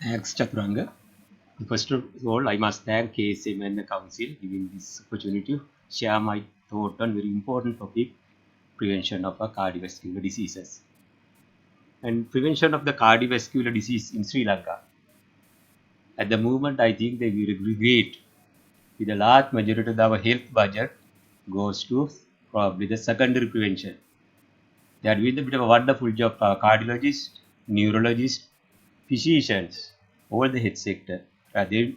Thanks, Chaturanga. First of all, I must thank KSM and the Council giving this opportunity to share my thought on very important topic, prevention of cardiovascular diseases. And prevention of the cardiovascular disease in Sri Lanka. At the moment, I think they will regret with a large majority of our health budget goes to probably the secondary prevention. They are doing a bit of a wonderful job, cardiologists, neurologists, physicians, over the health sector. They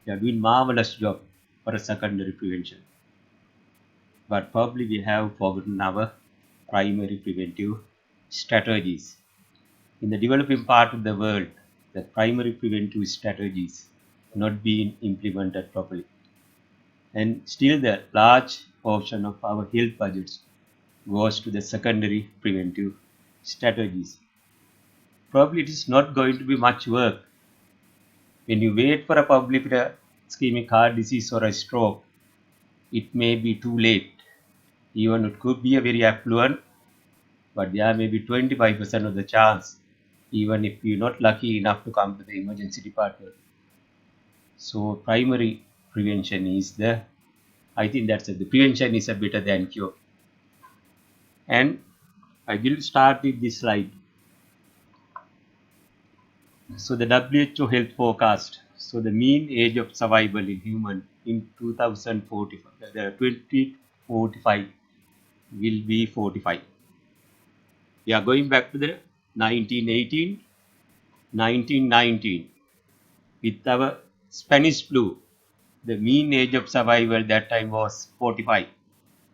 are doing marvelous job for a secondary prevention. But probably we have forgotten our primary preventive strategies. In the developing part of the world, the primary preventive strategies not being implemented properly. And still the large portion of our health budgets goes to the secondary preventive strategies. Probably it is not going to be much work. When you wait for a public ischemic heart disease or a stroke, it may be too late. Even it could be a very affluent, but there may be 25% of the chance, even if you're not lucky enough to come to the emergency department. So primary prevention is I think that's the prevention is better than cure. And I will start with this slide. So the WHO health forecast. So the mean age of survival in human in 2045 will be 45. We are going back to the 1919 with our Spanish flu. The mean age of survival that time was 45.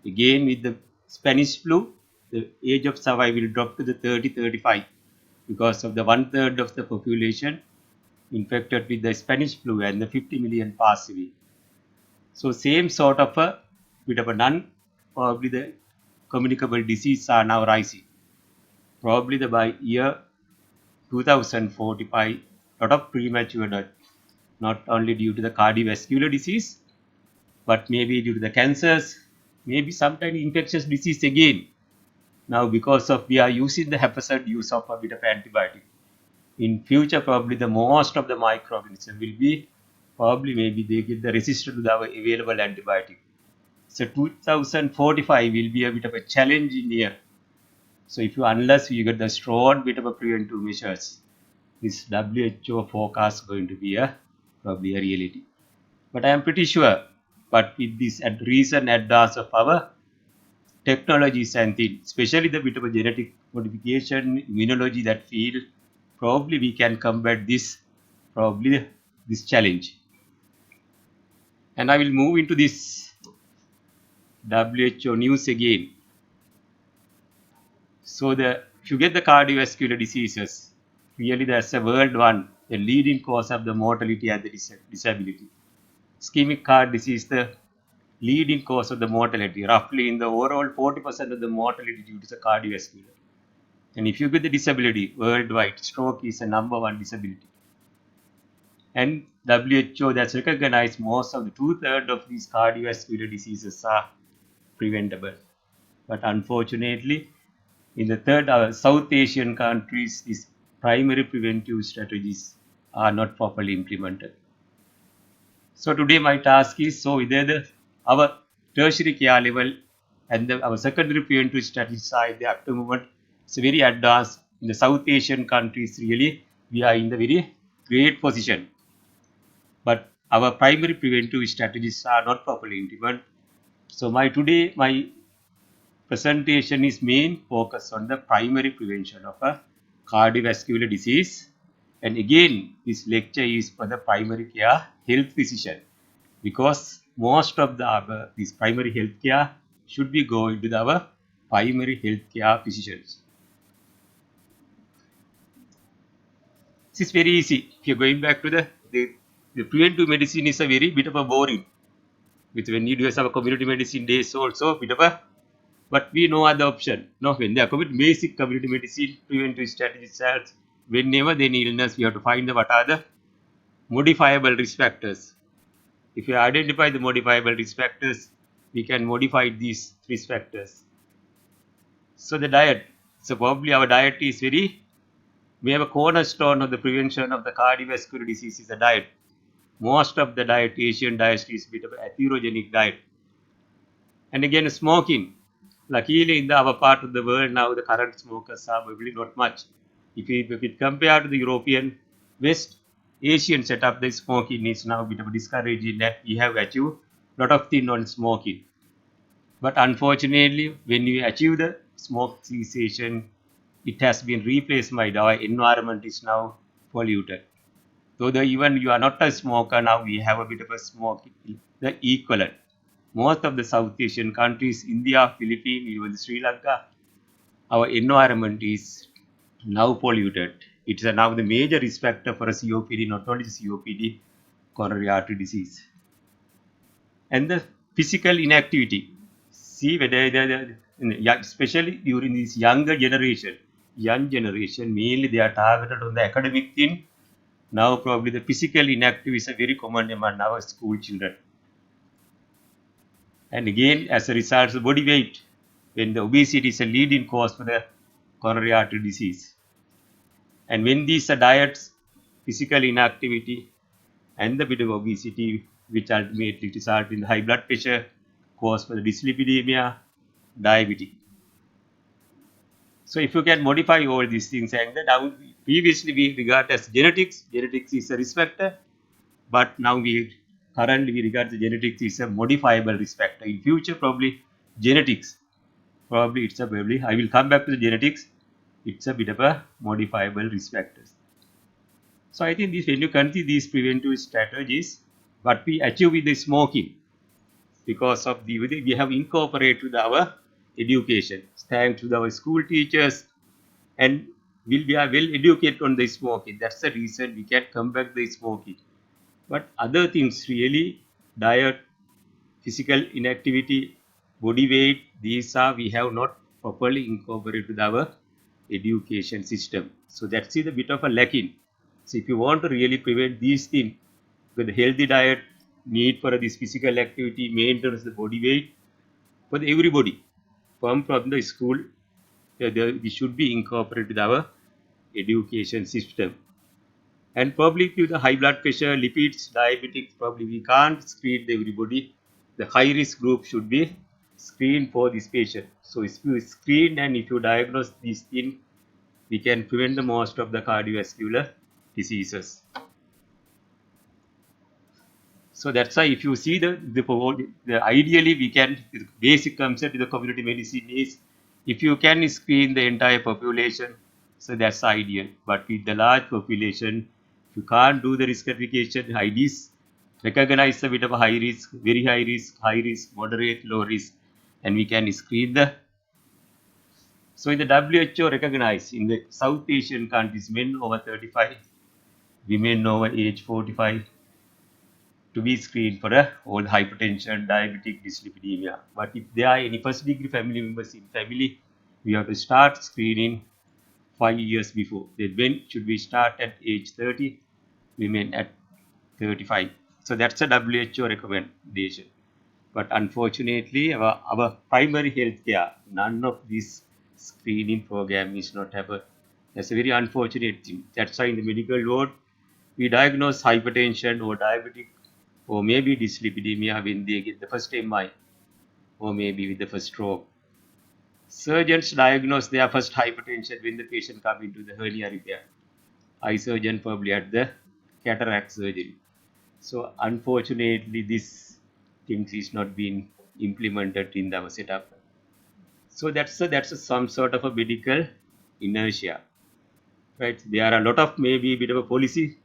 Again with the Spanish flu, the age of survival dropped to the 30-35 because of the 1/3 of the population infected with the Spanish flu and the 50 million passed away. So same sort of a bit of a probably the communicable disease are now rising. Probably by year 2045, lot of premature death, not only due to the cardiovascular disease, but maybe due to the cancers, maybe sometimes infectious disease again. Now because of we are using the haphazard use of a bit of antibiotic. In future, probably the most of the microorganisms will be maybe they get the resistant to our available antibiotic. So 2045 will be a bit of a challenging year. So unless you get the strong bit of a preventive measures, this WHO forecast going to be probably a reality. But I am pretty sure, but with this recent advance of our technologies and things, especially the bit of a genetic modification, immunology, that field, probably we can combat this challenge. And I will move into this WHO news again. So if you get the cardiovascular diseases, really that's a world one, the leading cause of the mortality and the disability. Ischemic heart disease, the leading cause of the mortality, roughly in the overall 40% of the mortality due to the cardiovascular. And if you get the disability worldwide, stroke is a number one disability. And WHO that's recognized most of the 2/3 of these cardiovascular diseases are preventable. But unfortunately, in the South Asian countries, these primary preventive strategies are not properly implemented. So today my task is whether our tertiary care level and our secondary preventive strategies are at the moment. It's very advanced in the South Asian countries. Really, we are in the very great position. But our primary preventive strategies are not properly implemented. So my presentation is main focus on the primary prevention of a cardiovascular disease. And again, this lecture is for the primary care health physician, because most of this primary health care should be going to our primary health care physicians. This is very easy. If you're going back to the preventive medicine is a very bit of a boring. When you do some community medicine days also bit of a, but we know other option. No, when they are basic community medicine preventive strategies, whenever they need illness, we have to find what are the modifiable risk factors. If you identify the modifiable risk factors, we can modify these risk factors. So the diet. So probably our diet is very We have a cornerstone of the prevention of the cardiovascular disease is the diet. Most of the diet, Asian diet is a bit of an atherogenic diet. And again, smoking. Luckily, in our part of the world now, the current smokers are probably not much. If we compare to the European, West Asian setup, the smoking is now a bit of a discouraging that we have achieved a lot of things on smoking. But unfortunately, when we achieve the smoke cessation, it has been replaced by the environment is now polluted. So the, even you are not a smoker now, we have a bit of a smoke, the equivalent. Most of the South Asian countries, India, Philippines, even Sri Lanka, our environment is now polluted. It's now the major risk factor for a COPD, not only COPD, coronary artery disease. And the physical inactivity. See whether especially during this young generation, mainly they are targeted on the academic thing. Now probably the physical inactive is a very common among our school children. And again, as a result, the body weight, when the obesity is a leading cause for the coronary artery disease. And when these are diets, physical inactivity, and the bit of obesity, which ultimately result in high blood pressure, cause for the dyslipidemia, diabetes. So if you can modify all these things, and now previously we regard as genetics is a risk factor, but now we currently we regard the genetics is a modifiable risk factor. In future, probably genetics, probably it's a probably I will come back to the genetics. It's a bit of a modifiable risk factors. So I think this when you consider these preventive strategies, what we achieve with the smoking, because of the we have incorporated our education, thanks to our school teachers, and we are well educated on the smoking. That's the reason we can come back the smoking. But other things really, diet, physical inactivity, body weight, these are we have not properly incorporated with our education system. So that's a bit of a lacking. So if you want to really prevent these things, with healthy diet, need for this physical activity, maintenance the body weight, for everybody, from the school, we should be incorporated with our education system. And probably with the high blood pressure, lipids, diabetics, probably we can't screen everybody. The high risk group should be screened for this patient. So if you screen and if you diagnose these things, we can prevent the most of the cardiovascular diseases. So that's why if you see the ideally we can, the basic concept of the community medicine is if you can screen the entire population, so that's ideal. But with the large population, if you can't do the risk stratification, IDs recognize a bit of a high risk, very high risk, moderate, low risk, and we can screen the. So in the WHO recognize in the South Asian countries, men over 35, women over age 45, to be screened for all hypertension, diabetic, dyslipidemia. But if there are any first degree family members in family, we have to start screening 5 years before. Then when should we start at age 30? Women at 35. So that's a WHO recommendation. But unfortunately, our primary health care, none of this screening program is not happening. That's a very unfortunate thing. That's why in the medical world, we diagnose hypertension or diabetic or maybe dyslipidemia when they get the first MI or maybe with the first stroke. Surgeons diagnose their first hypertension when the patient comes into the hernia repair. Eye surgeon probably at the cataract surgery. So unfortunately, this things is not being implemented in our setup. So that's some sort of a medical inertia, right? There are a lot of maybe bit of a policy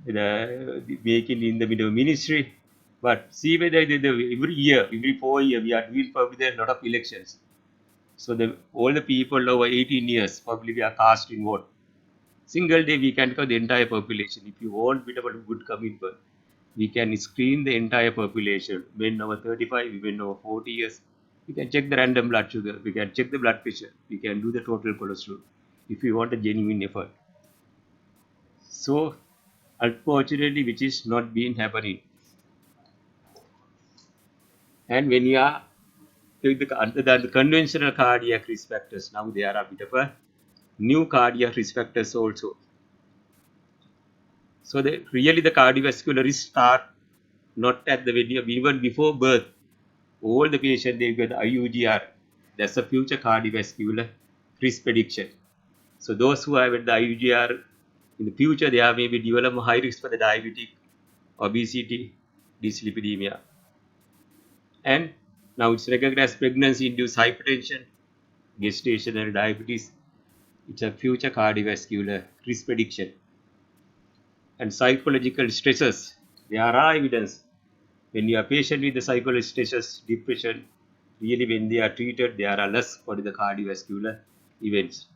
making in the middle ministry, but see whether every year, every 4 years, we are doing probably there a lot of elections. So all the people over 18 years probably we are cast in vote. Single day we can cover the entire population. If you want bit of a good commitment, we can screen the entire population. Men over 35, women over 40 years. We can check the random blood sugar. We can check the blood pressure. We can do the total cholesterol if we want a genuine effort. So unfortunately, which is not being happening. And when you are with the conventional cardiac risk factors, now they are a bit of a new cardiac risk factors also. So really the cardiovascular risk start not at the even before birth. All the patients they get IUGR. That's a future cardiovascular risk prediction. So those who have the IUGR in the future, they are maybe develop high risk for the diabetic, obesity, dyslipidemia. And now it's recognized pregnancy-induced hypertension, gestational diabetes. It's a future cardiovascular risk prediction. And psychological stresses. There are evidence when you are patient with the psychological stresses, depression, really when they are treated, there are less for the cardiovascular events.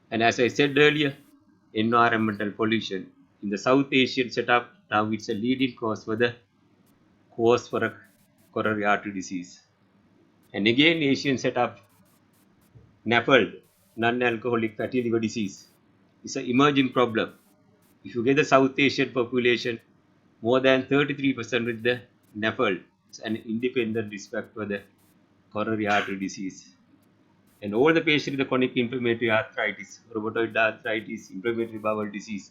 And as I said earlier, environmental pollution. In the South Asian setup, now it's a leading cause for a coronary artery disease. And again, Asian setup, NAFLD, non-alcoholic fatty liver disease, is an emerging problem. If you get the South Asian population, more than 33% with the NAFLD, it's an independent risk factor for the coronary artery disease. And all the patients with the chronic inflammatory arthritis, rheumatoid arthritis, inflammatory bowel disease,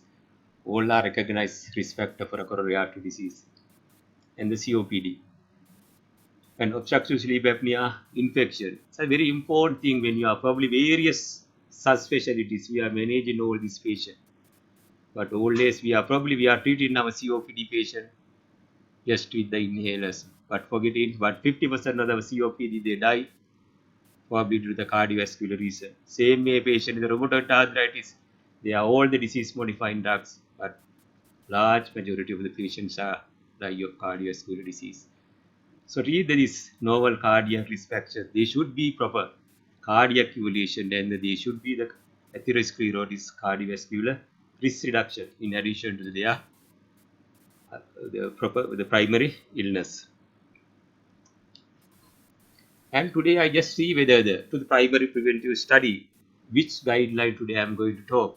all are recognized risk factor for a coronary artery disease. And the COPD. And obstructive sleep apnea infection. It's a very important thing when you are probably various subspecialties. We are managing all these patients. But always we are treating our COPD patient just with the inhalers. But forgetting, but 50% of the COPD they die probably due to the cardiovascular reason. Same way patient with rheumatoid arthritis, they are all the disease modifying drugs, but large majority of the patients are die of cardiovascular disease. So read this novel cardiac risk factors. They should be proper cardiac evaluation and they should be the atherosclerosis cardiovascular risk reduction in addition to their the primary illness. And today I just see whether to the primary preventive study, which guideline today I am going to talk.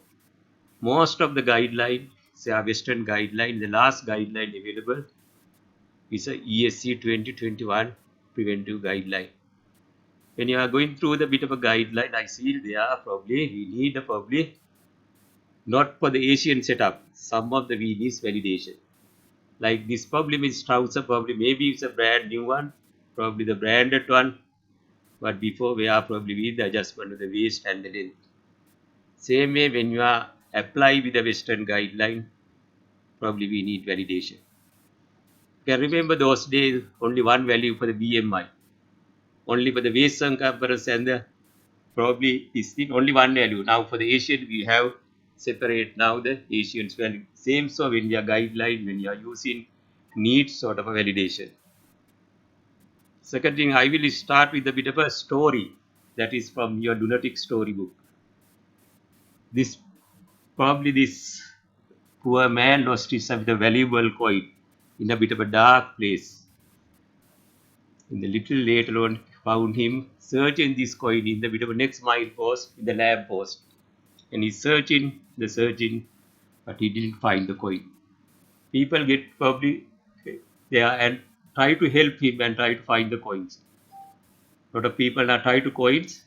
Most of the guidelines, say our Western guideline, the last guideline available is a ESC 2021 preventive guideline. When you are going through the bit of a guideline, I see we need probably not for the Asian setup. Some of the we need validation. Like this probably means trouser, probably maybe it's a brand new one, probably the branded one, but before we are probably with the adjustment of the waist and the length. Same way when you are apply with the Western guideline, probably we need validation. You can remember those days only one value for the BMI, only for the waist circumference and the probably is only one value. Now for the Asian we have separate now the Asians value. Same so when you are guideline, when you are using need sort of a validation. Second thing, I will start with a bit of a story that is from your lunatic storybook. This poor man lost his valuable coin in a bit of a dark place. In the little later on, found him searching this coin in the bit of a next mile post in the lamp post. And he's searching, but he didn't find the coin. People get probably there and try to help him and try to find the coins. A lot of people are trying to coins,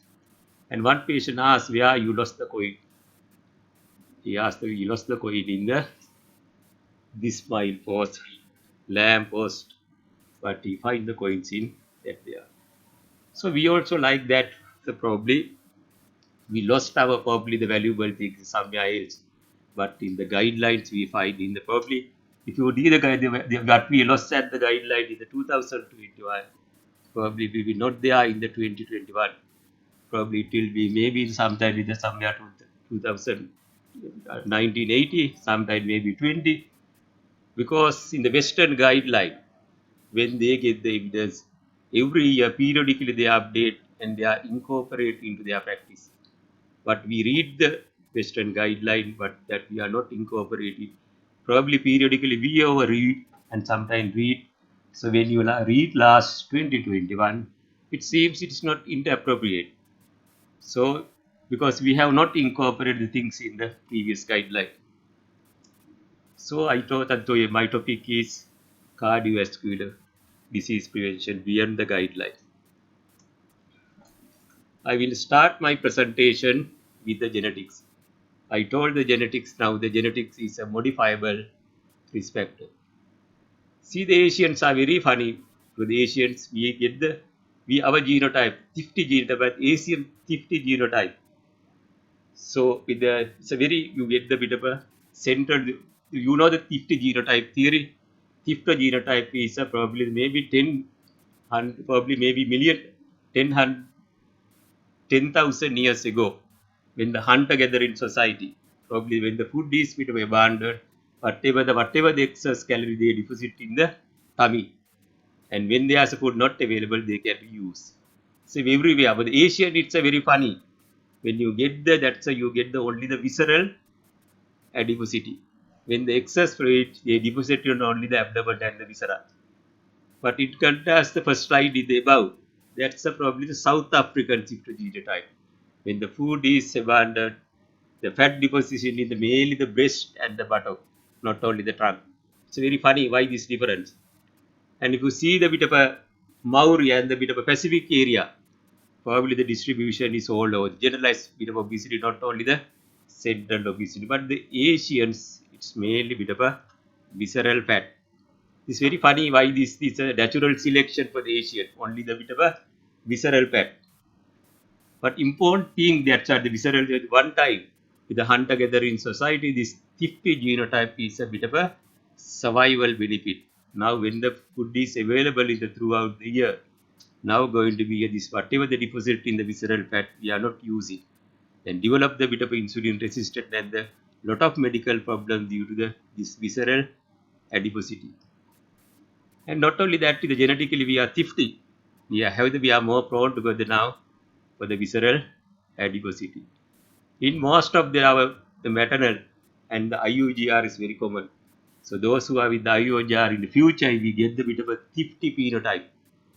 and one patient asked, "Where you lost the coin?" He asked, "You lost the coin in this mile post, lamp post," but he find the coins in that there. So we also like that. So probably we lost our probably the valuable things somewhere else, but in the guidelines we find in the probably if you do the guide that we lost at the guideline in the 2021, probably we will not there in the 2021. Probably it will be maybe sometime in the somewhere to 2000, 1980, sometime maybe 20, because in the Western guideline, when they get the evidence, every year periodically they update and they are incorporate into their practice. But we read the Western guideline, but that we are not incorporating. Probably periodically we overread and sometimes read. So when you read last 2021, it seems it's not inappropriate. So because we have not incorporated the things in the previous guideline. So I thought that my topic is cardiovascular disease prevention beyond the guideline. I will start my presentation with the genetics. I told the genetics, now the genetics is a modifiable risk factor. See, the Asians are very funny. With the Asians, we get our genotype, 50 genotype, but Asian 50 genotype. So with the, it's a very, you get the bit of a central, you know the 50 genotype theory. 50 genotype is a probably maybe 10, probably maybe million, 10,000 years ago, when the hunter-gatherer society, probably when the food is bit of abundant, whatever the excess calorie they deposit in the tummy, and when there's a food not available, they can be used. So everywhere, but the Asian, it's a very funny. When you get the, that's a, you get the only the visceral adiposity. When the excess fluid, they deposit on only the abdomen and the viscera. But it contrasts the first slide in the above. That's probably the South African genotype. When the food is abundant, the fat deposition in the mainly the breast and the buttock, not only the trunk. It's very funny why this difference. And if you see the bit of a Maori and the bit of a Pacific area, probably the distribution is all over. Generalized bit of obesity, not only the central obesity, but the Asians, it's mainly bit of a visceral fat. It's very funny why this is a natural selection for the Asian, only the bit of a visceral fat. But important thing that's at the visceral at one time with the hunter-gathering society, this 50 genotype is a bit of a survival benefit. Now when the food is available in the throughout the year, now going to be this whatever the deposit in the visceral fat we are not using, then develop the bit of insulin resistant and the lot of medical problems due to the this visceral adiposity. And not only that, the genetically we are 50. We are more prone to go now for the visceral adiposity. In most of the maternal and the IUGR is very common. So those who are with the IUGR in the future, we get the bit of a 50 phenotype.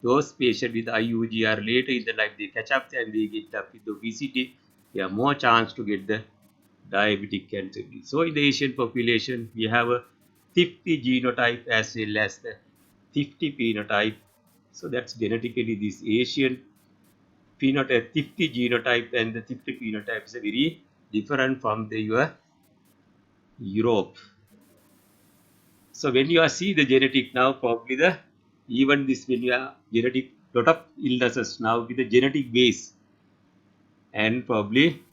Those patients with the IUGR later in the life, they catch up and they get up with the obesity. They have more chance to get the diabetic cancer. So in the Asian population, we have a 50 genotype as well as the 50 phenotype. So that's genetically this Asian phenotype, 50 genotype and the 50 phenotype is very different from the your Europe. So when you are see the genetic now, probably the even this when you are genetic lot of illnesses now with the genetic base and probably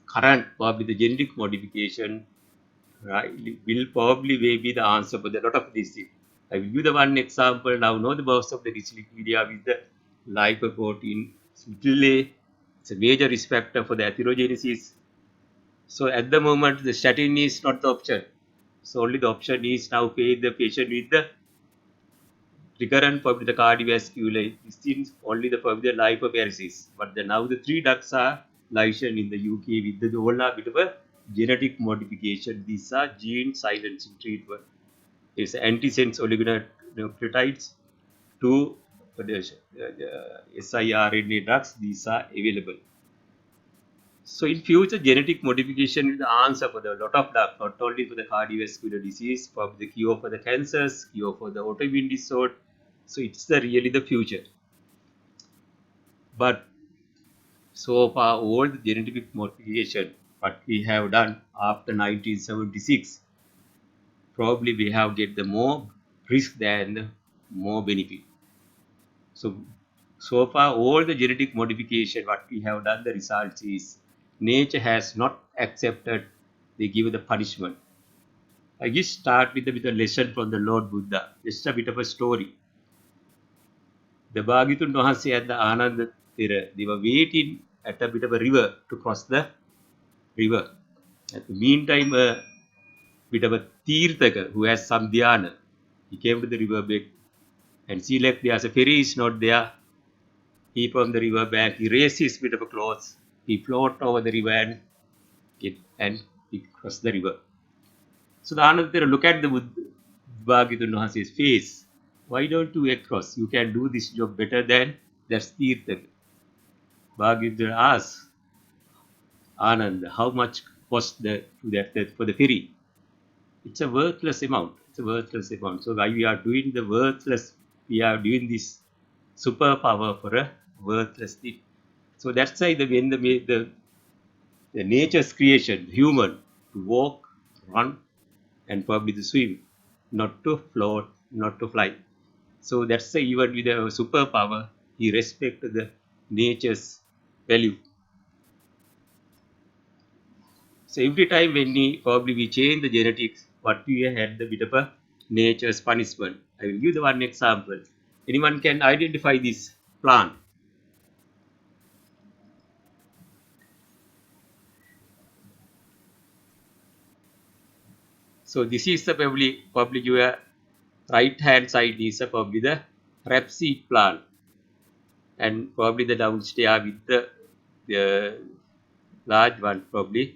current probably the genetic modification, right, will probably be the answer for the lot of these things. I will give the one example now. Know the most of the dyslipidemia with the lipoprotein. It's a major risk factor for the atherogenesis. So at the moment, the statin is not the option. So only the option is now pay the patient with the recurrent probably the cardiovascular. This is only the probably the lipoparesis. But now the three drugs are licensed in the UK with the whole bit of a genetic modification. These are gene silencing treatment. It's antisense oligonucleotides. Two siRNA drugs. These are available. So in future, genetic modification is the answer for the lot of drugs, not only for the cardiovascular disease, for the cure for the cancers, cure for the autoimmune disorder. So it's really the future. But so far, all the genetic modification what we have done after 1976, probably we have get the more risk than the more benefit. So far, all the genetic modification what we have done, the results is nature has not accepted. They give the punishment. I just start with a lesson from the Lord Buddha. Just a bit of a story. The Bhagavatam Maharshi and the Ananda Thera, they were waiting at a bit of a river to cross the river. At the meantime, a bit of a Tirthaka who has some dhyana, he came to the river bank and see like there's a ferry is not there. He from the river bank, he raised his bit of a clothes, he floated over the river and he crossed the river. So the Ananda look at the Bhagavatam Maharshi's face. Why don't you cross? You can do this job better than that Tirthaka. Bhagavatam asks Anand, how much cost that for the ferry? It's a worthless amount. It's a worthless amount. So why we are doing the worthless? We are doing this superpower for a worthless thing. So that's why when the The nature's creation, human, to walk, run, and probably to swim, not to float, not to fly. So that's the even with a superpower, he respects the nature's value. So every time when we change the genetics, what we had the bit of a nature's punishment. I will give the one example. Anyone can identify this plant. So this is the probably your right hand side is probably the rapeseed plant, and probably the downstairs with the large one probably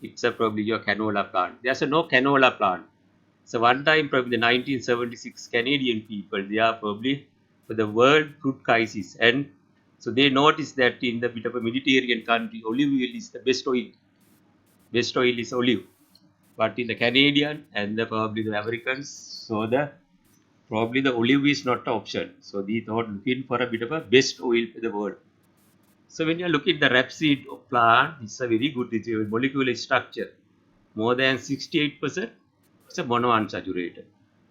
it's a probably your canola plant. There's a no canola plant. So one time probably the 1976 Canadian people they are probably for the world fruit crisis, and so they noticed that in the bit of a Mediterranean country olive oil is the best oil. Best oil is olive, but in the Canadian and the probably the Americans, so the probably the olive is not an option. So they thought looking for a bit of a best oil for the world. So when you look at the rapeseed plant, it's a very good molecular structure. More than 68%, it's a monounsaturated.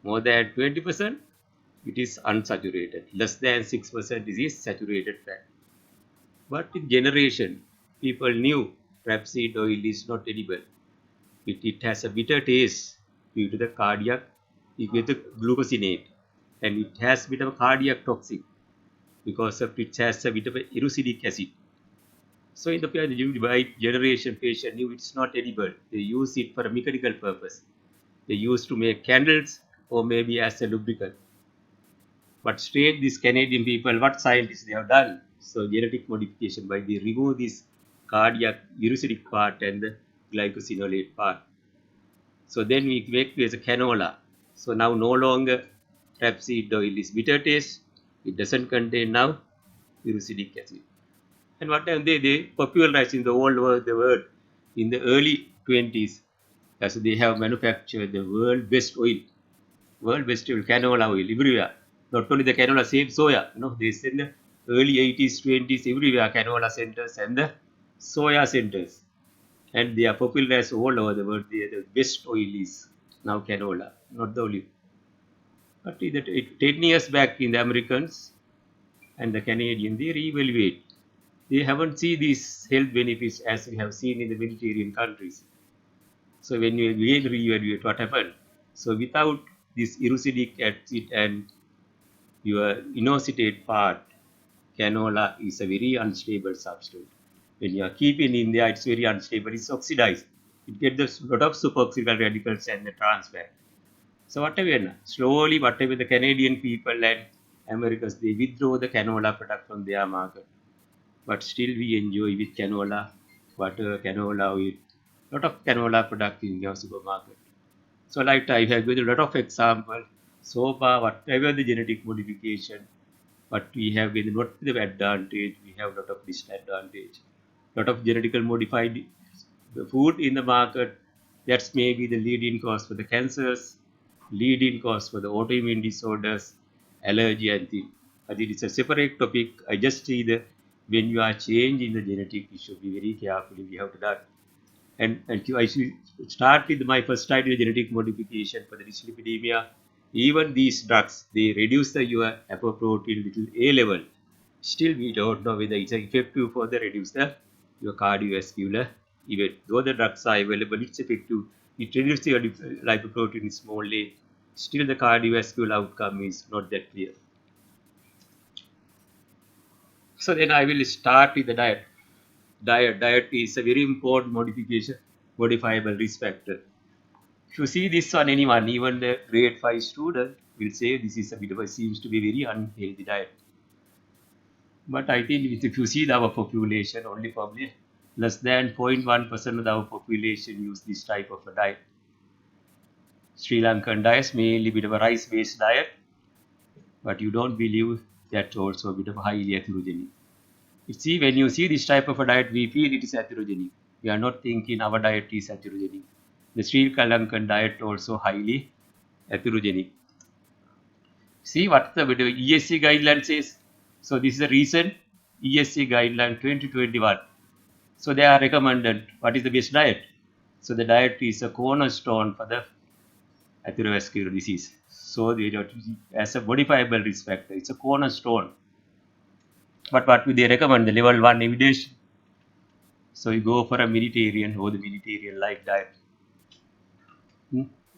More than 20%, it is unsaturated. Less than 6%, it is saturated fat. But in generation, people knew rapeseed oil is not edible. It has a bitter taste due to the cardiac, due to glucosinate, and it has a bit of a cardiac toxic because of it has a bit of a erucidic acid. So in the by generation patient knew it's not edible. They use it for a mechanical purpose. They used to make candles or maybe as a lubricant. But straight these Canadian people, what scientists they have done? So genetic modification by they remove this cardiac erucidic part and the glycosinolate part. So then we make it as a canola. So now no longer rapeseed oil is bitter taste. It doesn't contain now erucidic acid. And what time they popularized in the whole world, the world in the early 20s. As they have manufactured the world best oil, canola oil everywhere. Not only the canola, same soya. They send the early 80s, 20s everywhere canola centers and the soya centers. And they are popularized all over the world. The best oil is now canola, not the olive. But 10 years back in the Americans and the Canadian, they reevaluate. They haven't seen these health benefits as we have seen in the Mediterranean countries. So when you again reevaluate what happened, so without this erucidic acid and your inositate part, canola is a very unstable substance. When you are keeping in there, it's very unstable. It's oxidized. It gets a lot of superoxidal radicals and the trans fat. So whatever, slowly whatever the Canadian people and Americans, they withdraw the canola product from their market. But still we enjoy with canola, butter, canola oil, lot of canola product in your supermarket. So like I have given a lot of example. So far, whatever the genetic modification, but we have been not the advantage, we have a lot of disadvantage. Lot of genetically modified food in the market, that's maybe the leading cause for the cancers, leading cause for the autoimmune disorders, allergy and things. But it is a separate topic. I just see that when you are changing the genetic, you should be very careful. We have to that. And I should start with my first study genetic modification for the dyslipidemia. Even these drugs, they reduce the your apoprotein little A level. Still, we don't know whether it's effective for the reduce the your cardiovascular event. Though the drugs are available, it's effective. It reduces your lipoprotein smallly. Still, the cardiovascular outcome is not that clear. So then I will start with the diet. Diet is a very important modifiable risk factor. If you see this on anyone, even the grade 5 student will say this is a bit of a seems to be very unhealthy diet. But I think if you see our population, only probably less than 0.1% of our population use this type of a diet. Sri Lankan diet mainly a bit of a rice-based diet, but you don't believe that's also a bit of a highly atherogenic. You see, when you see this type of a diet, we feel it is atherogenic. We are not thinking our diet is atherogenic. The Sri Lankan diet also highly atherogenic. See what the ESC guideline says. So this is a recent ESC guideline 2021. So they are recommended what is the best diet. So the diet is a cornerstone for the atherosclerotic disease. So as a modifiable risk factor, it's a cornerstone. But what would they recommend? The level 1 evidence. So you go for a Mediterranean or the Mediterranean like diet.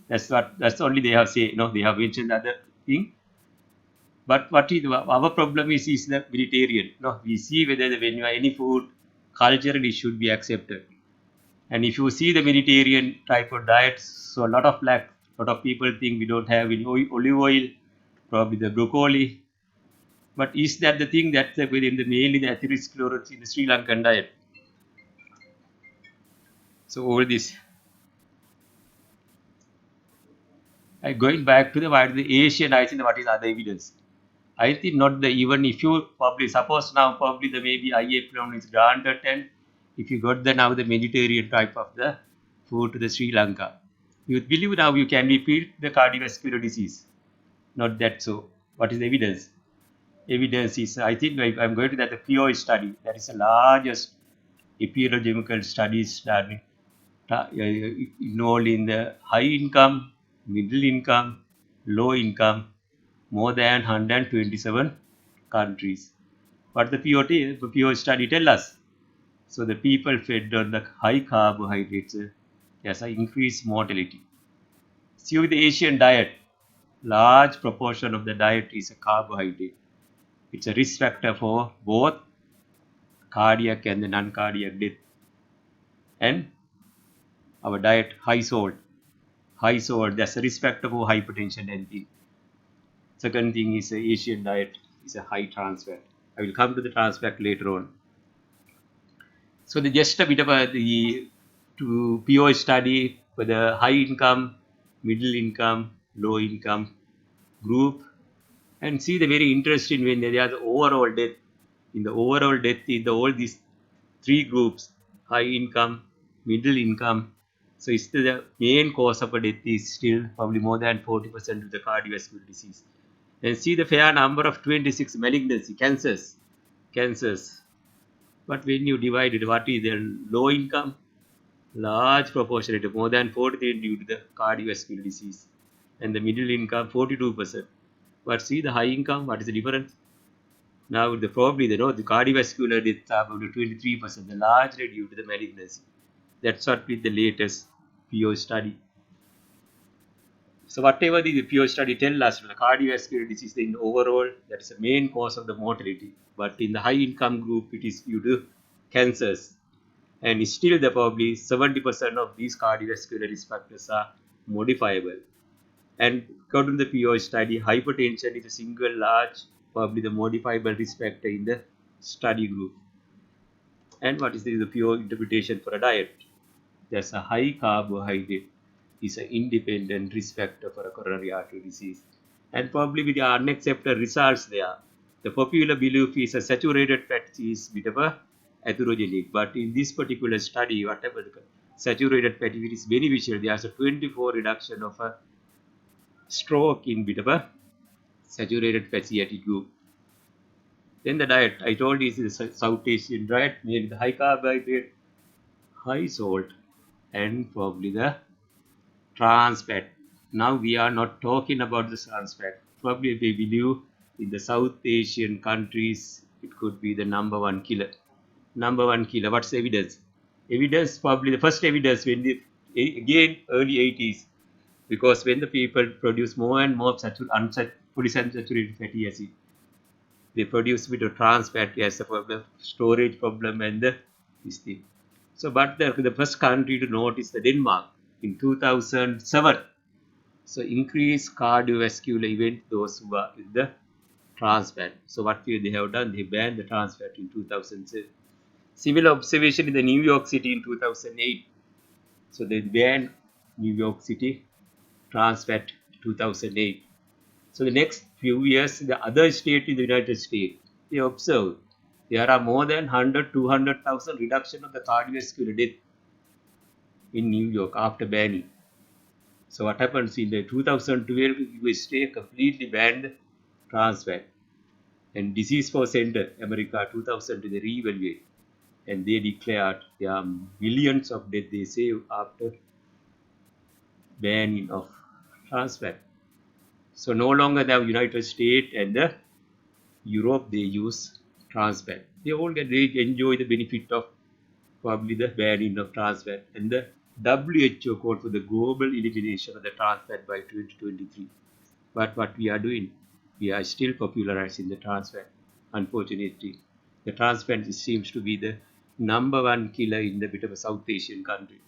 That's only they have say. They have mentioned other thing. But what is our problem is the Mediterranean. We see whether when you have any food, culturally should be accepted. And if you see the Mediterranean type of diets, so a lot of people think we don't have any olive oil, probably the broccoli. But is that the thing that's within the mainly the atherosclerosis in the Sri Lankan diet? So all this, going back to the Asian, I think what is other evidence? I think not the even if you probably suppose now probably the maybe IA is granted, and if you got the now the Mediterranean type of the food to the Sri Lanka, you believe now you can repeat the cardiovascular disease. Not that so. What is the evidence? Evidence is I think I'm going to that the PO study. That is the largest epidemiological studies done involved in the high income, middle income, low income, more than 127 countries. What the PO study tell us? So the people fed on the high carbohydrates has an increased mortality. See with the Asian diet, large proportion of the diet is a carbohydrate. It's a risk factor for both cardiac and the non-cardiac death. And our diet high salt. High salt, that's a risk factor for hypertension and the second thing is Asian diet is a high trans fat. I will come to the trans fat later on. So the just a bit of the to PO study for the high income, middle income, low income group, and see the very interesting when they are the overall death. In the overall death in the all these three groups, high income, middle income. So it's the main cause of a death is still probably more than 40% of the cardiovascular disease. And see the fair number of 26 malignancy, cancers. But when you divide it, what is their low income? Large proportion, more than 43 due to the cardiovascular disease. And the middle income, 42%. But see the high income, what is the difference? Now the probably the cardiovascular deaths are about 23%, the largely due to the malignancy. That's what with the latest PO study. So whatever the PO study tell us, the cardiovascular disease in overall, that is the main cause of the mortality. But in the high income group, it is due to cancers. And still the probably 70% of these cardiovascular risk factors are modifiable. And according to the PO study, hypertension is a single large, probably the modifiable risk factor in the study group. And what is the PO interpretation for a diet? There's a high carbohydrate is an independent risk factor for a coronary artery disease. And probably with the unaccepted results there, the popular belief is a saturated fat is bit of a atherogenic. But in this particular study, whatever the saturated fat is beneficial, there's a 24 reduction of a stroke in bit of a saturated fatty acid group. Then the diet, I told you, is a South Asian diet, made with high carbohydrate, high salt, and probably the trans fat. Now we are not talking about the trans fat. Probably they believe in the South Asian countries, it could be the number one killer. Number one killer. What's the evidence? Evidence, probably the first evidence when the again early 80s, because when the people produce more and more polyunsaturated fatty acid, they produce a bit of trans fat as a problem, storage problem, and this thing. So, but the first country to note is the Denmark in 2007. So, increased cardiovascular event those who are with the trans fat. So, what they have done, they banned the trans fat in 2007. Similar observation in the New York City in 2008. So, they banned New York City trans fat 2008. So the next few years, the other state in the United States, they observe there are more than 100, 200,000 reduction of the cardiovascular death in New York after banning. So what happens in the 2012, USA completely banned trans fat. And Disease for Center, America, 2000, they reevaluate. and they declared there are millions of deaths they save after banning of trans fat. So no longer the United States and the Europe they use trans fat. They enjoy the benefit of probably the banning of trans fat, and the WHO called for the global elimination of the trans fat by 2023. But what we are doing, we are still popularizing the trans fat. Unfortunately, the trans fat seems to be the number one killer in the bit of a South Asian country.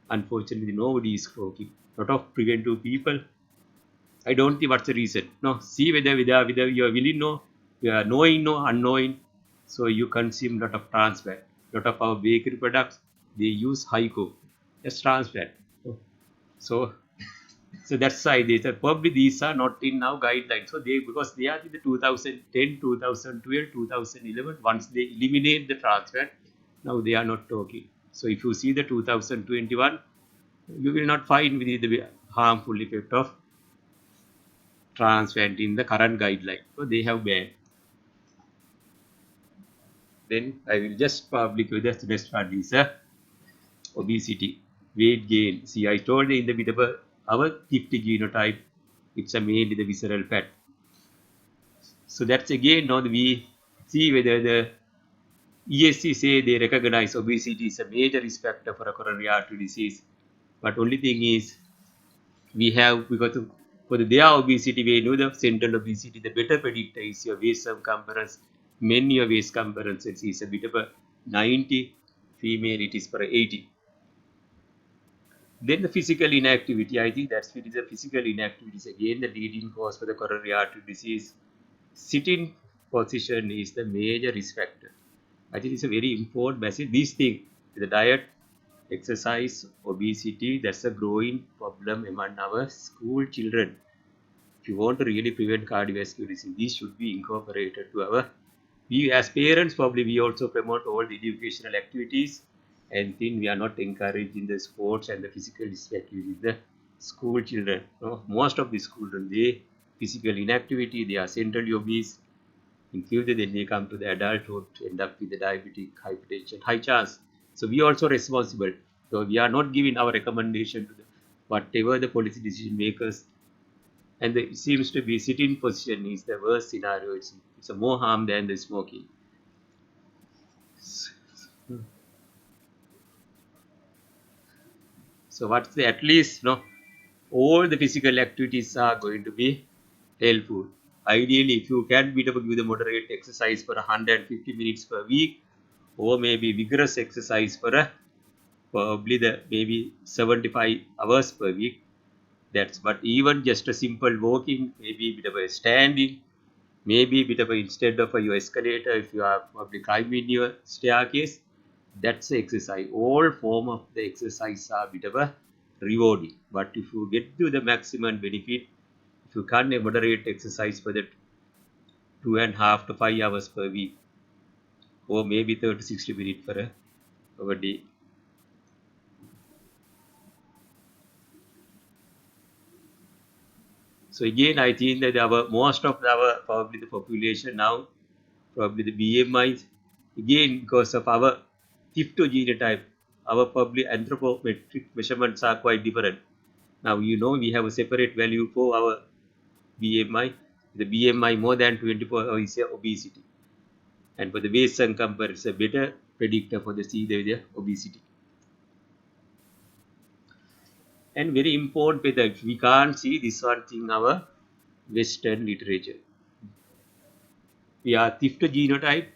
Unfortunately, nobody is talking. Lot of preventive people. I don't think what's the reason. No, see whether you are willing, no, you are knowing, no, unknowing. So you consume lot of trans fat. Lot of our bakery products they use high co. That's trans fat. So so that's why they said probably these are not in now guidelines. So they because they are in the 2010, 2012, 2011. Once they eliminate the trans fat, now they are not talking. So if you see the 2021, you will not find the harmful effect of trans fat in the current guideline. So they have banned. Then I will just public with the next one is obesity, weight gain. See, I told you in the bit of our 50 genotype, it's a mainly the visceral fat. So that's again now we see whether the ESC say they recognize obesity is a major risk factor for a coronary artery disease. But only thing is we have because for their obesity we know the central obesity the better predictor is your waist circumference. Men your waist circumference is a bit of a 90, female it is for 80. Then the physical inactivity, I think that's it is a physical inactivity is again the leading cause for the coronary artery disease. Sitting position is the major risk factor. I think it's a very important message. These things, the diet, exercise, obesity, that's a growing problem among our school children. If you want to really prevent cardiovascular disease, these should be incorporated to our. We as parents probably we also promote all the educational activities, and then we are not encouraging the sports and the physical activities. The school children, most of the children, they physical inactivity, they are centrally obese, in future then they come to the adulthood end up with the diabetic hypertension high chance. So we also responsible. So we are not giving our recommendation to the whatever the policy decision makers, and the, it seems to be sitting position is the worst scenario. It's a more harm than the smoking. So what's the at least no all the physical activities are going to be helpful. Ideally, if you can be able to give the moderate exercise for 150 minutes per week, or maybe vigorous exercise for a probably the maybe 75 hours per week. That's but even just a simple walking, maybe a bit of a standing, maybe a bit of a instead of a your escalator, if you are probably climbing your staircase, that's the exercise. All form of the exercise are a bit of a rewarding. But if you get to the maximum benefit, if you can't moderate exercise for that 2.5 to 5 hours per week, or maybe 30 to 60 minutes for a day. So again, I think that our most of our probably the population now, probably the BMI, again because of our genotype, our probably anthropometric measurements are quite different. Now you know we have a separate value for our BMI. The BMI more than 24 is obesity, and for the waist circumference, it's a better predictor for the obesity. And very important that we can't see this one thing our Western literature. We are fifth genotype.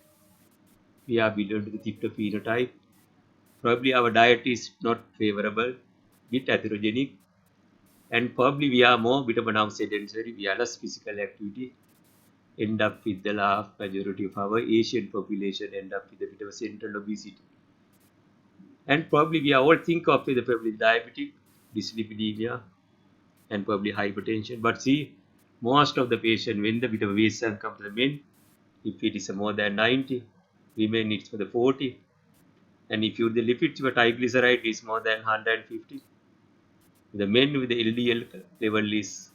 We are belong to the fifth phenotype. Probably our diet is not favorable, bit atherogenic, and probably we are more bit of a now sedentary. We are less physical activity. End up with the large majority of our Asian population end up with a bit of a central obesity. And probably we are all think of the probably diabetic, dyslipidemia, and probably hypertension. But see, most of the patient when the bit of waist comes to the men, if it is more than 90, women it's for the 40, and if you the lipids for triglyceride is more than 150, the men with the LDL level is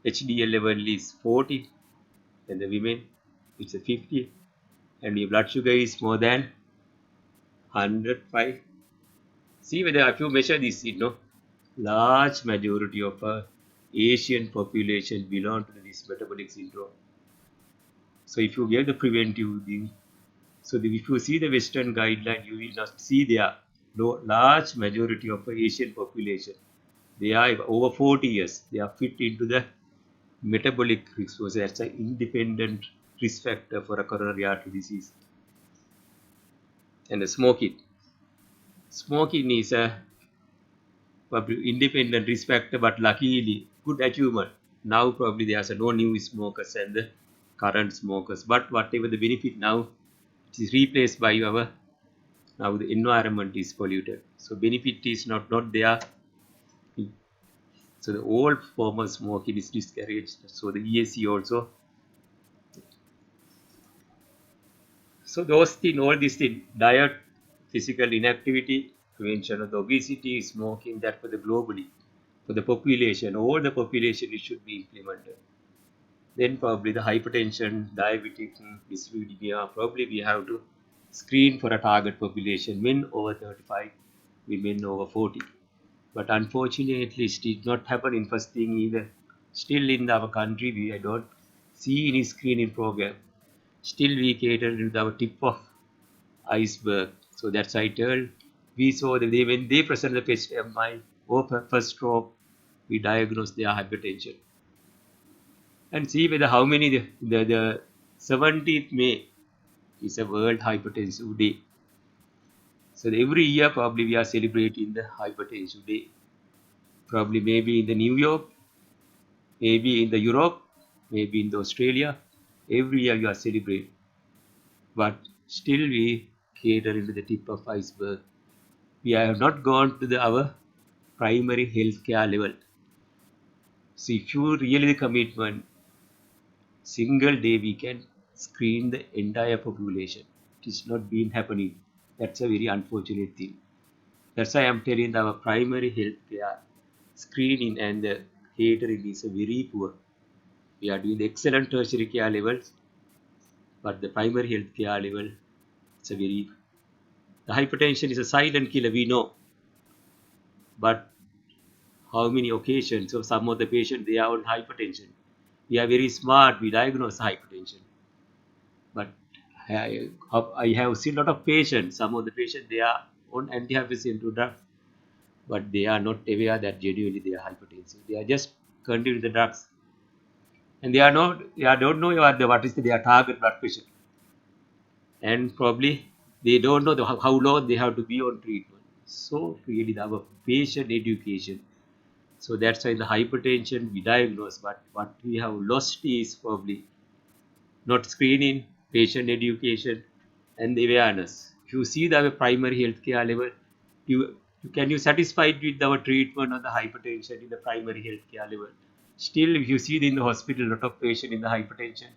HDL level is 40, and the women it's a 50, and your blood sugar is more than 105. See whether if you measure this, large majority of Asian population belong to this metabolic syndrome. So if you get the preventive thing, if you see the Western guideline, you will not see there large majority of Asian population. They are over 40 years. They are fit into the metabolic risk. So that's an independent risk factor for a coronary artery disease. And the smoking. Smoking is a independent risk factor, but luckily good achievement. Now probably there's no new smokers and the current smokers. But whatever the benefit now, it is replaced by our now the environment is polluted. So benefit is not there. So the old form of smoking is discouraged. So the ESC also. So those things, all these things, diet, physical inactivity, prevention of the obesity, smoking, that for the globally, for the population, all the population it should be implemented. Then probably the hypertension, diabetic, dyslipidemia, probably we have to screen for a target population, men over 35, women over 40. But unfortunately, it did not happen in first thing either. Still in our country, we don't see any screening program. Still we cater to our tip of iceberg. So that's I told. We saw that when they present the first MI or first stroke, we diagnose their hypertension. And see whether how many the 17th May is a World Hypertensive Day. So every year probably we are celebrating the Hypertensive Day. Probably maybe in the New York, maybe in the Europe, maybe in the Australia. Every year we are celebrating. But still we cater into the tip of iceberg. We have not gone to our primary healthcare level. So if you really the commitment, single day we can screen the entire population. It is not been happening. That's a very unfortunate thing. That's why I'm telling our primary healthcare screening and the catering is very poor. We are doing the excellent tertiary care levels, but the primary healthcare level, it's a very. The hypertension is a silent killer, we know, but how many occasions of some of the patients they are on hypertension? We are very smart. We diagnose hypertension, but I have seen a lot of patients. Some of the patients they are on antihypertensive drugs, but they are not aware that genuinely they are hypertensive. They are just continuing the drugs, and they are not. They don't know what is their target blood pressure, and probably they don't know how long they have to be on treatment. So really, our patient education. So that's why the hypertension we diagnose, but what we have lost is probably not screening, patient education, and the awareness. If you see the primary healthcare level, you can you satisfied with our treatment of the hypertension in the primary healthcare level. Still, if you see in the hospital, a lot of patient in the hypertension,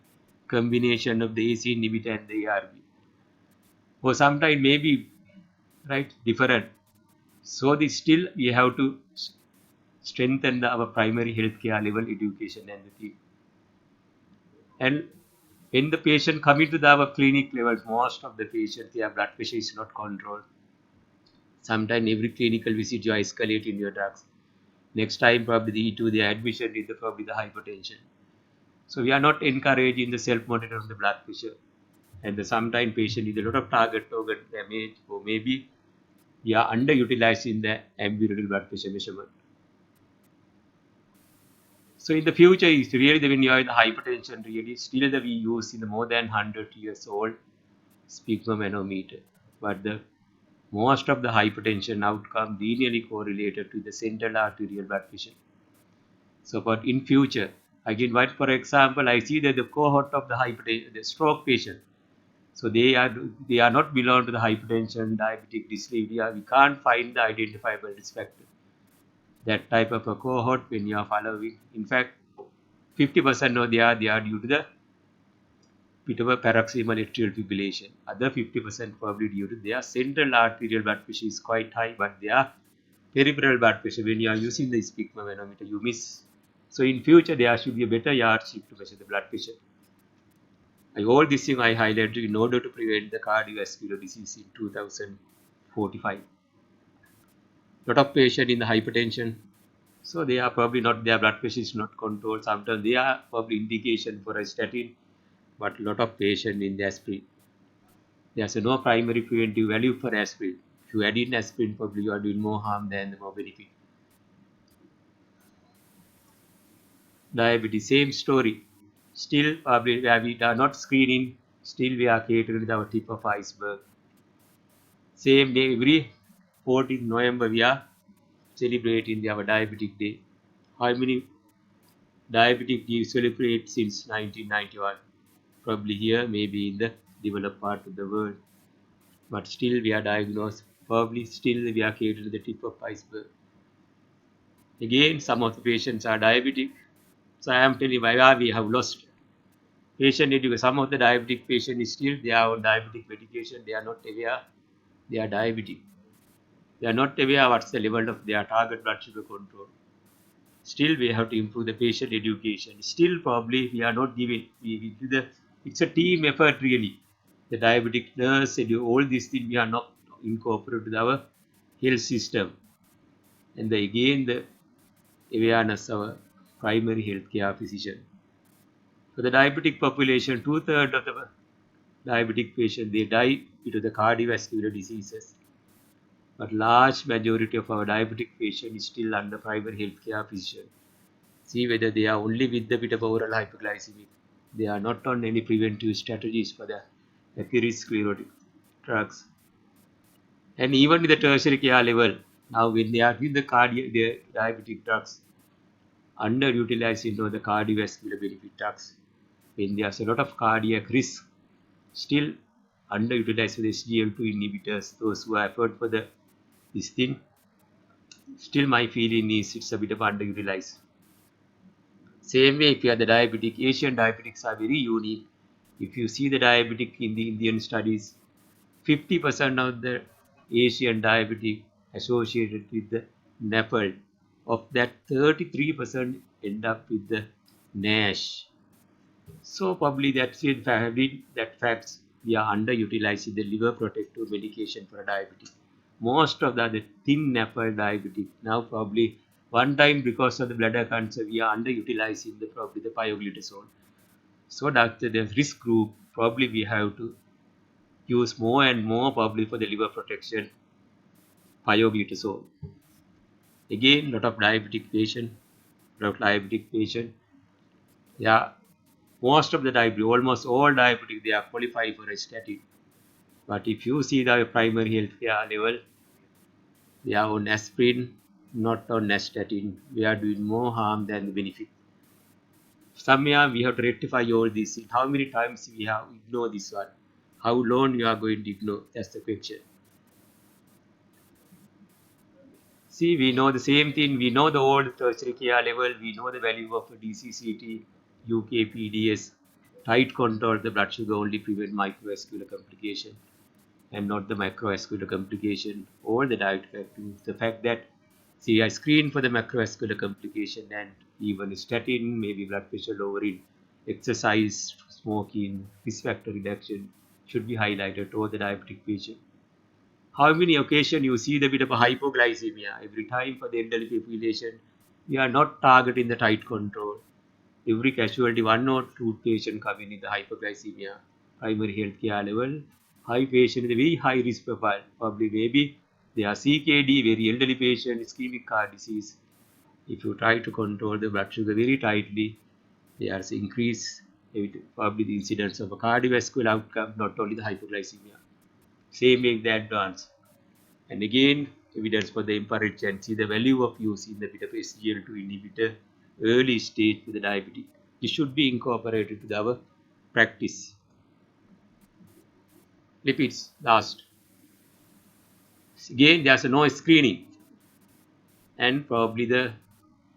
combination of the AC inhibitor and the ARB, or sometimes maybe right different. So the still we have to strengthen our primary healthcare level education and the team. And when the patient coming to our clinic levels, most of the patients their blood pressure is not controlled. Sometimes every clinical visit you escalate in your drugs. Next time probably the admission is probably the hypertension. So we are not encouraging the self-monitor of the blood pressure. And the sometimes patient is a lot of target organ damage, or maybe we are underutilizing the ambulatory blood pressure measurement. So in the future, it's really when you are in the hypertension, really still we use in the more than 100 years old sphygmomanometer. But the most of the hypertension outcome linearly correlated to the central arterial blood pressure. So but in future, again, what for example, I see that the cohort of the hypertension, the stroke patient, so they are not belong to the hypertension, diabetic, dyslipidemia. We can't find the identifiable risk factor. That type of a cohort when you are following. In fact, 50% of they are due to the paroxysmal atrial fibrillation. Other 50% probably due to their central arterial blood pressure is quite high, but their peripheral blood pressure, when you are using the sphygmomanometer, you miss. So in future, there should be a better yardstick to measure the blood pressure. All this thing I highlighted in order to prevent the cardiovascular disease in 2000. 45. Lot of patient in the hypertension, so they are probably not, their blood pressure is not controlled. Sometimes they are probably indication for a statin, but lot of patient in the aspirin. There's no primary preventive value for aspirin. If you add in aspirin, probably you are doing more harm than the more benefit. Diabetes, same story. Still, probably where we are not screening, still we are catering with our tip of iceberg. Same day, every 14th November, we are celebrating our diabetic day. How many diabetic do you celebrate since 1991? Probably here, maybe in the developed part of the world. But still we are diagnosed, probably still we are catering to the tip of iceberg. Again, some of the patients are diabetic. So I am telling you why we have lost patient education. Some of the diabetic patients is still they are on diabetic medication. They are not aware they are diabetic. They are not aware what's the level of their target blood sugar control. Still we have to improve the patient education. Still probably we are not giving. We do the, it's a team effort really. The diabetic nurse, all these things we are not incorporated with our health system. And again the awareness of our primary healthcare physician. For the diabetic population, two-thirds of the diabetic patients they die due to the cardiovascular diseases. But large majority of our diabetic patients is still under primary healthcare physician. See whether they are only with the bit of oral hypoglycemic. They are not on any preventive strategies for the atherosclerotic drugs. And even with the tertiary care level, now when they are with the diabetic drugs, underutilized into the cardiovascular benefit drugs, when there's a lot of cardiac risk, still underutilized with SGLT2 inhibitors, those who are effort for the this thing, still my feeling is it's a bit of underutilized. Same way if you are the diabetic, Asian diabetics are very unique. If you see the diabetic in the Indian studies, 50% of the Asian diabetic associated with the NAFLD, of that 33% end up with the NASH. So probably that's it, that facts we are underutilizing the liver protective medication for diabetes. Most of the other thin NAFLD diabetic now probably one time because of the bladder cancer we are underutilizing the probably the pioglitazone. So doctor, the risk group probably we have to use more and more probably for the liver protection pioglitazone. Again, lot of diabetic patient, yeah, most of the diabetic, almost all diabetic, they are qualified for a statin. But if you see the primary healthcare level, they are on aspirin, not on statin. We are doing more harm than benefit. Somewhere we have to rectify all this. How many times we have ignored this one? How long you are going to ignore? That's the question. See, we know the same thing. We know the old tertiary care level. We know the value of DCCT, UKPDS. Tight control of the blood sugar only prevent microvascular complication and not the macrovascular complication or the diet factors. The fact that, see, I screen for the macrovascular complication and even statin, maybe blood pressure lowering, exercise, smoking, risk factor reduction should be highlighted to the diabetic patient. How many occasions you see the bit of a hypoglycemia? Every time for the elderly population, we are not targeting the tight control. Every casualty, one or two patients coming in the hypoglycemia, primary health care level, high patient with a very high risk profile, probably maybe they are CKD, very elderly patient, ischemic heart disease. If you try to control the blood sugar very tightly, there is increase probably the incidence of a cardiovascular outcome, not only the hypoglycemia. Same with the advance. And again, evidence for the infrared and see the value of using the bit of SGLT2 inhibitor early stage with the diabetes. This should be incorporated to our practice. Lipids, last. Again, there's no screening. And probably the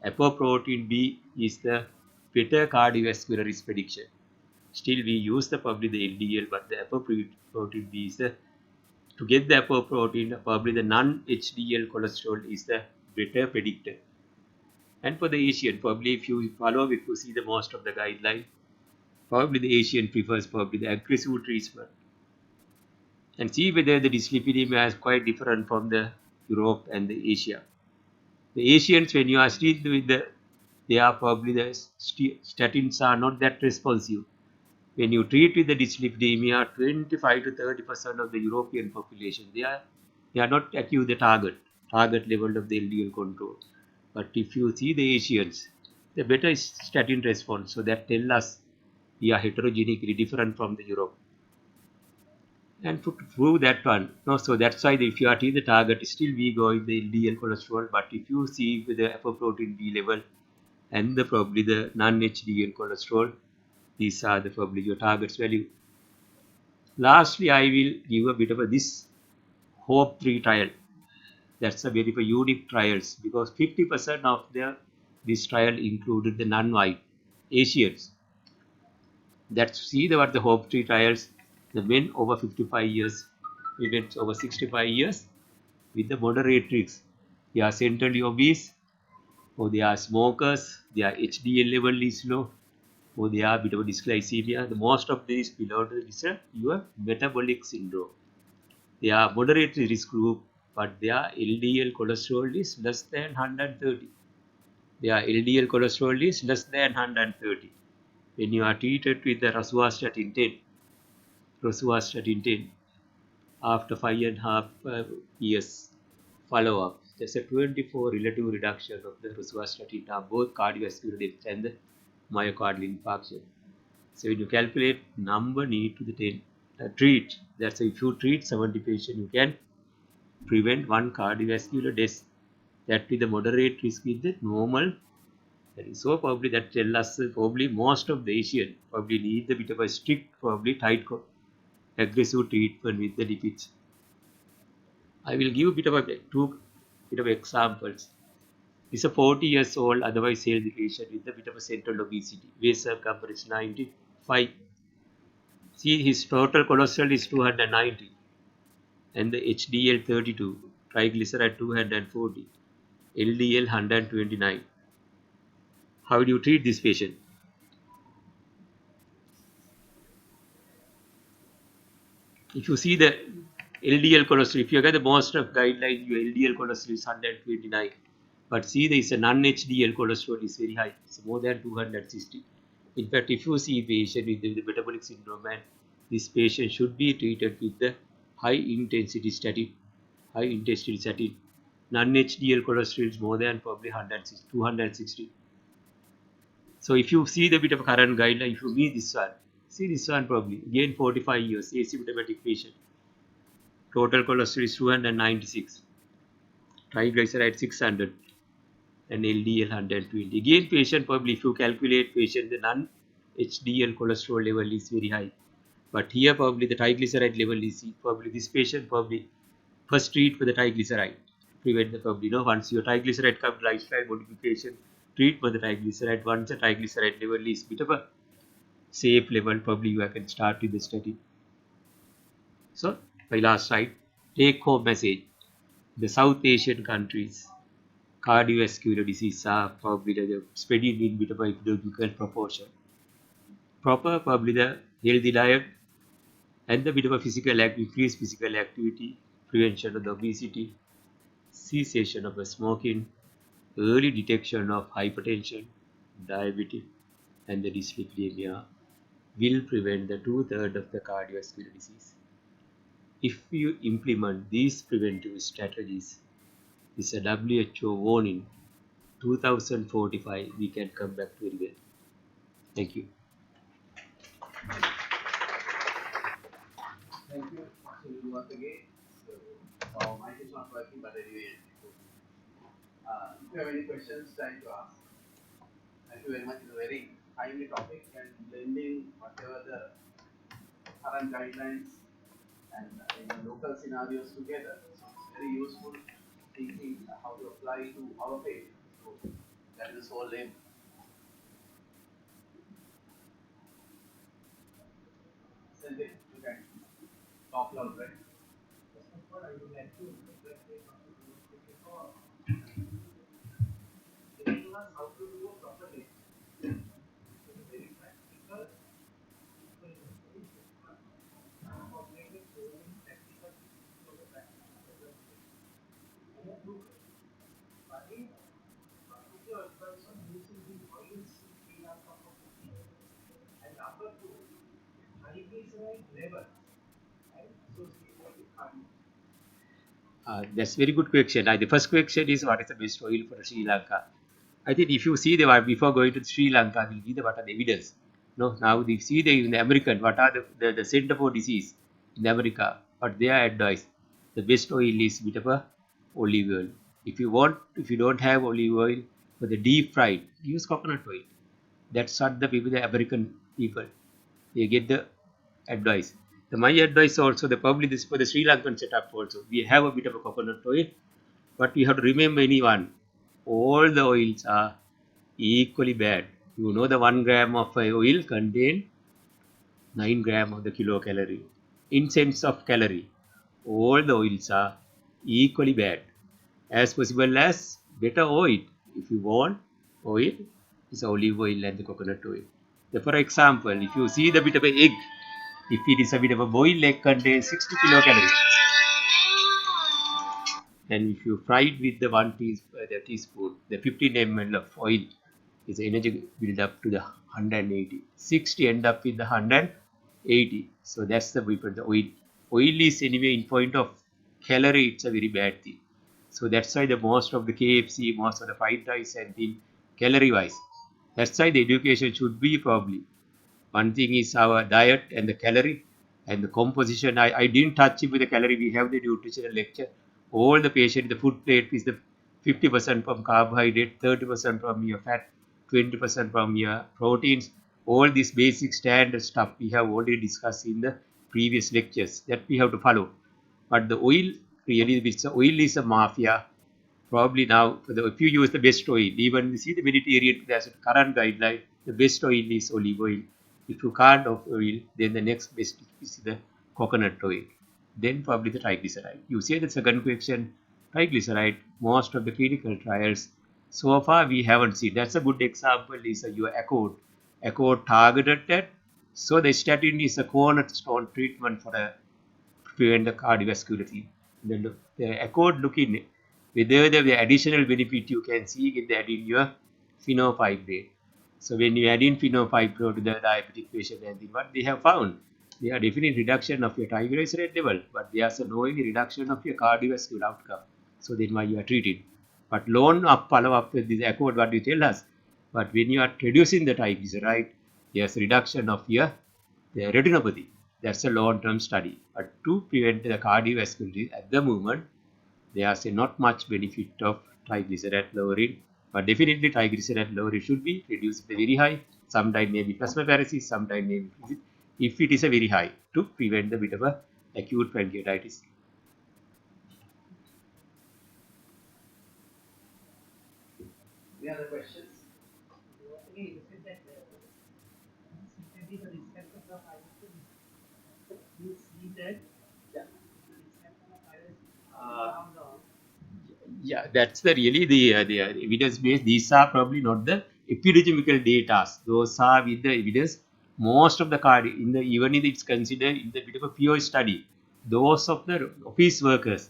apoprotein B is the better cardiovascular risk prediction. Still, we use the probably the LDL, but the apoprotein B is the, to get the apoprotein, probably the non-HDL cholesterol is the better predictor. And for the Asian, probably if you follow, if you see the most of the guideline, probably the Asian prefers probably the aggressive treatment. and see whether the dyslipidemia is quite different from the Europe and the Asia. The Asians, when you are still with they are probably the statins are not that responsive. When you treat with the dyslipidemia, 25 to 30% of the European population, they are not achieve the target level of the LDL control. But if you see the Asians, the better statin response. So that tell us we are heterogeneously different from the Europe. And to prove that one, no, so that's why if you are to the target, still we go with the LDL cholesterol. But if you see with the apoprotein B level and the probably the non-HDL cholesterol, these are the probably your targets value. Lastly, I will give a bit of this Hope 3 trial. That's a very unique trials because 50% of this trial included the non-white Asians. That see what the Hope 3 trials, the men over 55 years, women over 65 years with the moderate risks. They are centrally obese, or they are smokers, their HDL level is low, or they are a bit of dysglycemia. The most of these below is your metabolic syndrome. They are moderate risk group, but their LDL cholesterol is less than 130. Their LDL cholesterol is less than 130. When you are treated with the rosuvastatin 10, after 5.5 years follow-up, there's a 24 relative reduction of the rosuvastatin of both cardiovascular death and the myocardial infarction. So when you calculate number need to the 10, treat, that's if you treat 70 patients, you can prevent one cardiovascular death. That with the moderate risk with the normal. That is so probably that tell us probably most of the Asian probably need a bit of a strict, probably tight, aggressive treatment with the lipids. I will give a bit of a two bit of examples. He's a 40 years old, otherwise healthy patient with a bit of a central obesity. Weight circumference 95. See, his total cholesterol is 290 and the HDL 32, triglyceride 240, LDL 129. How do you treat this patient? If you see the LDL cholesterol, if you get the most of guidelines, your LDL cholesterol is 129. But see, there is a non-HDL cholesterol is very high. It's more than 260. In fact, if you see a patient with the metabolic syndrome, and this patient should be treated with the high-intensity statin. High-intensity statin. Non-HDL cholesterol is more than probably 160, 260. So if you see the bit of current guideline, if you meet this one, see this one probably, again 45 years, asymptomatic patient. Total cholesterol is 296, triglyceride 600, and LDL 120. Again, patient probably, if you calculate patient, the non-HDL cholesterol level is very high. But here probably the triglyceride level is probably this patient probably first treat for the triglyceride. Prevent the probably, once your triglyceride comes, lifestyle modification, treat for the triglyceride. Once the triglyceride level is bit of a safe level, probably you can start with the study. So, my last slide, take home message. The South Asian countries, cardiovascular disease are probably the spreading in bit of a epidemiological proportion. Proper probably the healthy diet and the bit of a increased physical activity, prevention of the obesity, cessation of the smoking, early detection of hypertension, diabetes, and the dyslipidemia will prevent the two-thirds of the cardiovascular disease. If you implement these preventive strategies, it's a WHO warning. 2045, we can come back very well. Thank you. Thank you, Sunil Bowattage. So, our mic is not working, but anyway, if you have any questions, try to ask. Thank you very much. It's a very timely topic and blending whatever the current guidelines and in local scenarios together. So it's very useful thinking how to apply to our patient. So that is the sole aim. Sanjay, you can talk loud, right? First of all, I would like to congratulate Dr. Bowattage for telling us how to do a proper test. It is very practical. People Labor, right? Associated with cardio. That's very good question. The first question is what is the best oil for Sri Lanka? I think if you see the one before going to Sri Lanka, we'll see the what are the evidence. No, now we see the in the American what are the center for disease in America, what they are advised. The best oil is bit of a olive oil. If you don't have olive oil for the deep fried, use coconut oil. That's what the people, the American people, they get the advice. My advice also, the probably this for the Sri Lankan setup also. We have a bit of a coconut oil, but we have to remember anyone. All the oils are equally bad. You know the 1 gram of oil contain 9 gram of the kilocalorie. In sense of calorie, all the oils are equally bad. As possible as better oil. If you want oil, it's olive oil and the coconut oil. So for example, if you see the bit of an egg, if it is a bit of a boiled egg contains 60 kilocalories, and if you fry it with the the teaspoon, the 15 ml of oil is energy build up to the 180. 60 end up with the 180. So that's the difference. The oil is anyway in point of calorie, it's a very bad thing. So that's why the most of the KFC, most of the fried rice and thing calorie wise. That's why the education should be probably one thing is our diet and the calorie and the composition. I didn't touch it with the calorie. We have the nutritional lecture. All the patient, the food plate is the 50% from carbohydrate, 30% from your fat, 20% from your proteins. All this basic standard stuff we have already discussed in the previous lectures that we have to follow. But the oil, really, oil is a mafia. Probably now, if you use the best oil, even you see the Mediterranean, there's a current guideline, the best oil is olive oil. If you can't of oil, then the next best is the coconut oil. Then probably the triglyceride. You say the second question, triglyceride, most of the clinical trials, so far we haven't seen. That's a good example is your accord. Accord targeted at, so the statin is a cornerstone treatment for a prevent the cardiovascular. Then the accord looking whether the additional benefit you can see in the adding your phenolphthalein. So when you add in phenolphthalein to the diabetic patient and what they have found, there are definite reduction of your triglyceride level, but there's no any reduction of your cardiovascular outcome. So then why you are treated. But long up follow up with this accord what you tell us. But when you are reducing the triglyceride, there's reduction of your the retinopathy. That's a long-term study. But to prevent the cardiovascular disease at the moment, there's not much benefit of triglyceride lowering. But definitely triglyceride lowering should be reduced very high. Sometimes maybe plasmapheresis, sometimes maybe if it is a very high to prevent the bit of a acute pancreatitis. Any other questions? Okay, you said that the risk factors of you see that yeah. Yeah, that's the really the evidence based. These are probably not the epidemiological data. Those are with the evidence. Most of the card in the even if it's considered in the bit of a pure study, those of the office workers,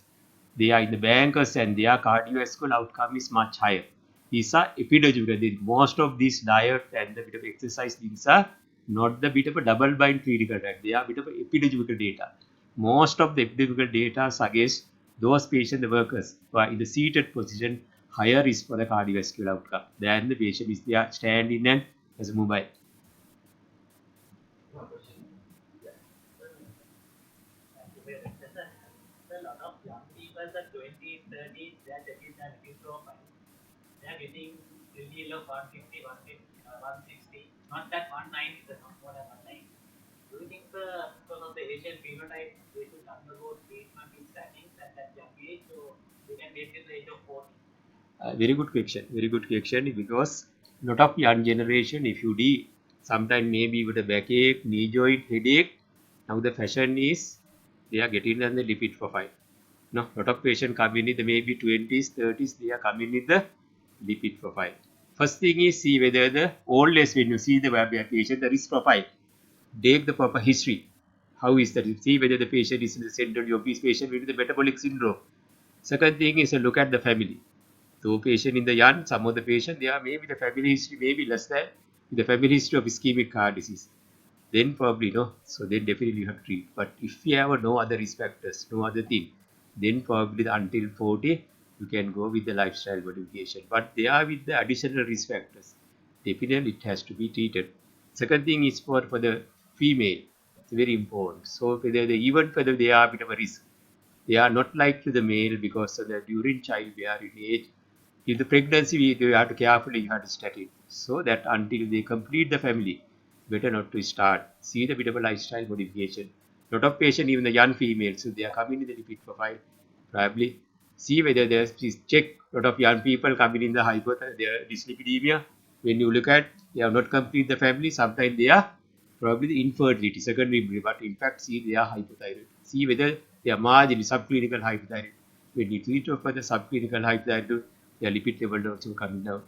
they are in the bankers and their cardiovascular outcome is much higher. These are epidemiological. Most of these diet and the bit of exercise things are not the bit of a double blind clinical data. They are a bit of a epidemiological data. Most of the epidemiological data suggests those patient the workers who are in the seated position higher risk for the cardiovascular outcome than the patient is there standing and as a mobile. No question. Yeah. A lot of young people at 20s, 30s, they are taking that profile. They are getting really low 150, 150, 160. Not that 190, but not more than 190. Do you think because of the Asian phenotype, they should undergo treatment in statins at that young age, so they can wait till the age of 40? Very good question. Very good question because lot of young generation, if you do, sometimes maybe with a backache, knee joint, headache, now the fashion is they are getting on the lipid profile. No, lot of patient come in the maybe 20s, 30s, they are coming in the lipid profile. First thing is see whether the old age when you see the patient, the risk profile, take the proper history. How is that? See whether the patient is in the central obese patient with the metabolic syndrome. Second thing is a look at the family. So patient in the young, some of the patient, they are maybe the family history maybe less than the family history of ischemic heart disease. then probably no. So then definitely you have to treat. But if you have no other risk factors, no other thing, then probably until 40 you can go with the lifestyle modification. But they are with the additional risk factors. Definitely it has to be treated. Second thing is for the female. It's very important. So whether they, even whether they are a bit of a risk, they are not like to the male because of the during childbearing age. In the pregnancy, you have to carefully you have to study so that until they complete the family, better not to start. See the bit of a lifestyle modification. Lot of patients, even the young females, so they are coming in the lipid profile, probably see whether there's please check lot of young people coming in the their dyslipidemia. When you look at they have not complete the family, sometimes they are probably the infertility, secondary, but in fact see they are hypothyroid. See whether they are marginally subclinical hypothyroid. When you treat for the subclinical hypothyroid, their lipid level also coming down.